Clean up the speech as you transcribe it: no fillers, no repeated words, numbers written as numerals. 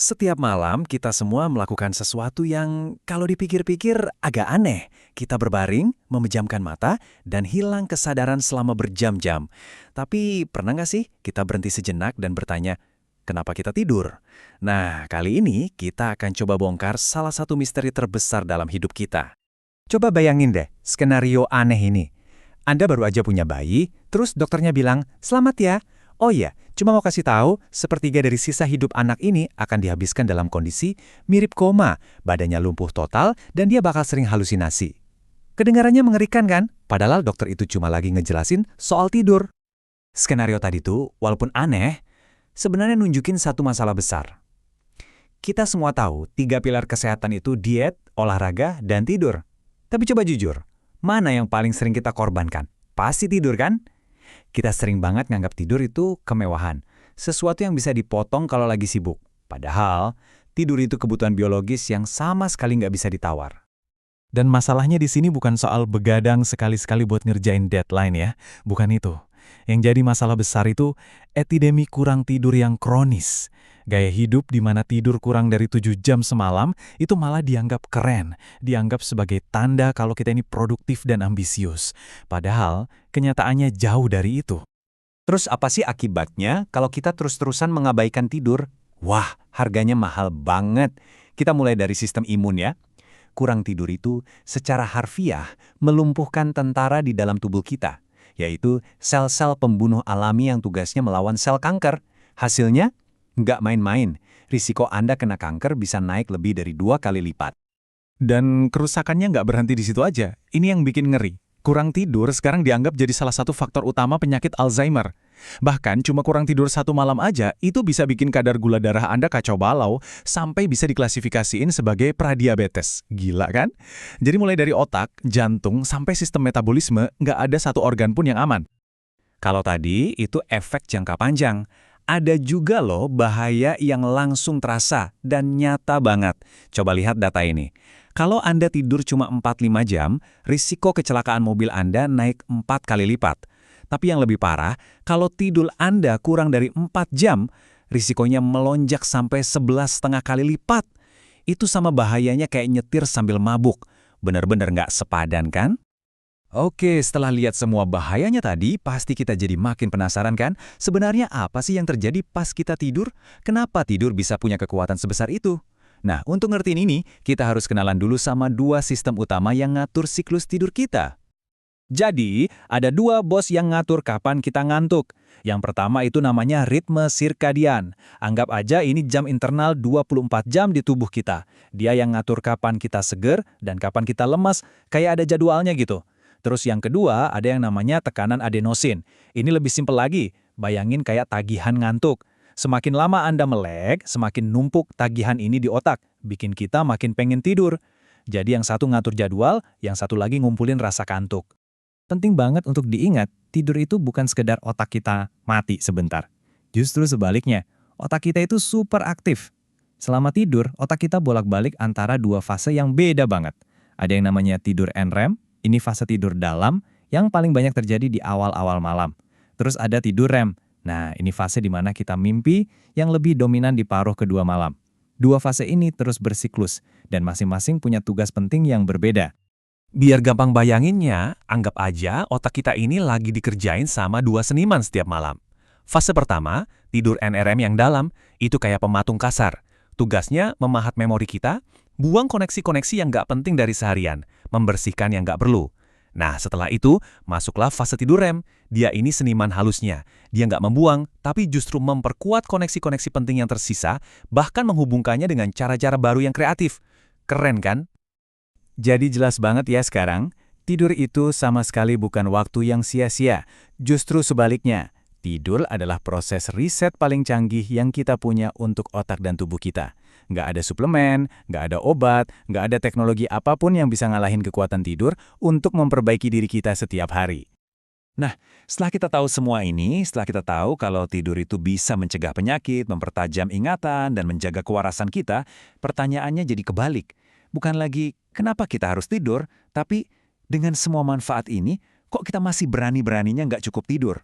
Setiap malam kita semua melakukan sesuatu yang kalau dipikir-pikir agak aneh. Kita berbaring, memejamkan mata, dan hilang kesadaran selama berjam-jam. Tapi pernah nggak sih kita berhenti sejenak dan bertanya, kenapa kita tidur? Nah, kali ini kita akan coba bongkar salah satu misteri terbesar dalam hidup kita. Coba bayangin deh, skenario aneh ini. Anda baru aja punya bayi, terus dokternya bilang, "Selamat ya." Oh iya, cuma mau kasih tahu, sepertiga dari sisa hidup anak ini akan dihabiskan dalam kondisi mirip koma, badannya lumpuh total, dan dia bakal sering halusinasi. Kedengarannya mengerikan kan? Padahal dokter itu cuma lagi ngejelasin soal tidur. Skenario tadi tuh, walaupun aneh, sebenarnya nunjukin satu masalah besar. Kita semua tahu, 3 pilar kesehatan itu diet, olahraga, dan tidur. Tapi coba jujur, mana yang paling sering kita korbankan? Pasti tidur kan? Kita sering banget nganggap tidur itu kemewahan, sesuatu yang bisa dipotong kalau lagi sibuk. Padahal, tidur itu kebutuhan biologis yang sama sekali nggak bisa ditawar. Dan masalahnya di sini bukan soal begadang sekali-sekali buat ngerjain deadline ya, bukan itu. Yang jadi masalah besar itu epidemi kurang tidur yang kronis. Gaya hidup di mana tidur kurang dari 7 jam semalam itu malah dianggap keren, dianggap sebagai tanda kalau kita ini produktif dan ambisius. Padahal kenyataannya jauh dari itu. Terus apa sih akibatnya kalau kita terus-terusan mengabaikan tidur? Wah, harganya mahal banget. Kita mulai dari sistem imun ya. Kurang tidur itu secara harfiah melumpuhkan tentara di dalam tubuh kita, yaitu sel-sel pembunuh alami yang tugasnya melawan sel kanker. Hasilnya, nggak main-main. Risiko Anda kena kanker bisa naik lebih dari 2 kali lipat. Dan kerusakannya nggak berhenti di situ aja. Ini yang bikin ngeri. Kurang tidur sekarang dianggap jadi salah satu faktor utama penyakit Alzheimer. Bahkan cuma kurang tidur 1 malam aja, itu bisa bikin kadar gula darah Anda kacau balau, sampai bisa diklasifikasiin sebagai pradiabetes. Gila kan? Jadi mulai dari otak, jantung, sampai sistem metabolisme, nggak ada satu organ pun yang aman. Kalau tadi itu efek jangka panjang, ada juga loh bahaya yang langsung terasa dan nyata banget. Coba lihat data ini. Kalau Anda tidur cuma 4-5 jam, risiko kecelakaan mobil Anda naik 4 kali lipat. Tapi yang lebih parah, kalau tidur Anda kurang dari 4 jam, risikonya melonjak sampai 11,5 kali lipat. Itu sama bahayanya kayak nyetir sambil mabuk. Bener-bener nggak sepadan kan? Oke, setelah lihat semua bahayanya tadi, pasti kita jadi makin penasaran kan? Sebenarnya apa sih yang terjadi pas kita tidur? Kenapa tidur bisa punya kekuatan sebesar itu? Nah, untuk ngertiin ini, kita harus kenalan dulu sama 2 sistem utama yang ngatur siklus tidur kita. Jadi, ada 2 bos yang ngatur kapan kita ngantuk. Yang pertama itu namanya ritme sirkadian. Anggap aja ini jam internal 24 jam di tubuh kita. Dia yang ngatur kapan kita seger dan kapan kita lemas, kayak ada jadwalnya gitu. Terus yang kedua, ada yang namanya tekanan adenosin. Ini lebih simpel lagi, bayangin kayak tagihan ngantuk. Semakin lama Anda melek, semakin numpuk tagihan ini di otak, bikin kita makin pengen tidur. Jadi yang satu ngatur jadwal, yang satu lagi ngumpulin rasa kantuk. Penting banget untuk diingat, tidur itu bukan sekedar otak kita mati sebentar. Justru sebaliknya, otak kita itu super aktif. Selama tidur, otak kita bolak-balik antara 2 fase yang beda banget. Ada yang namanya tidur NREM, ini fase tidur dalam, yang paling banyak terjadi di awal-awal malam. Terus ada tidur REM. Nah, ini fase di mana kita mimpi yang lebih dominan di paruh kedua malam. 2 fase ini terus bersiklus, dan masing-masing punya tugas penting yang berbeda. Biar gampang bayanginnya, anggap aja otak kita ini lagi dikerjain sama 2 seniman setiap malam. Fase pertama, tidur NRM yang dalam, itu kayak pematung kasar. Tugasnya memahat memori kita, buang koneksi-koneksi yang nggak penting dari seharian, membersihkan yang nggak perlu. Nah, setelah itu, masuklah fase tidur REM. Dia ini seniman halusnya. Dia nggak membuang, tapi justru memperkuat koneksi-koneksi penting yang tersisa, bahkan menghubungkannya dengan cara-cara baru yang kreatif. Keren kan? Jadi jelas banget ya sekarang, tidur itu sama sekali bukan waktu yang sia-sia. Justru sebaliknya, tidur adalah proses riset paling canggih yang kita punya untuk otak dan tubuh kita. Nggak ada suplemen, nggak ada obat, nggak ada teknologi apapun yang bisa ngalahin kekuatan tidur untuk memperbaiki diri kita setiap hari. Nah, setelah kita tahu semua ini, setelah kita tahu kalau tidur itu bisa mencegah penyakit, mempertajam ingatan, dan menjaga kewarasan kita, pertanyaannya jadi kebalik. Bukan lagi, kenapa kita harus tidur, tapi dengan semua manfaat ini, kok kita masih berani-beraninya nggak cukup tidur?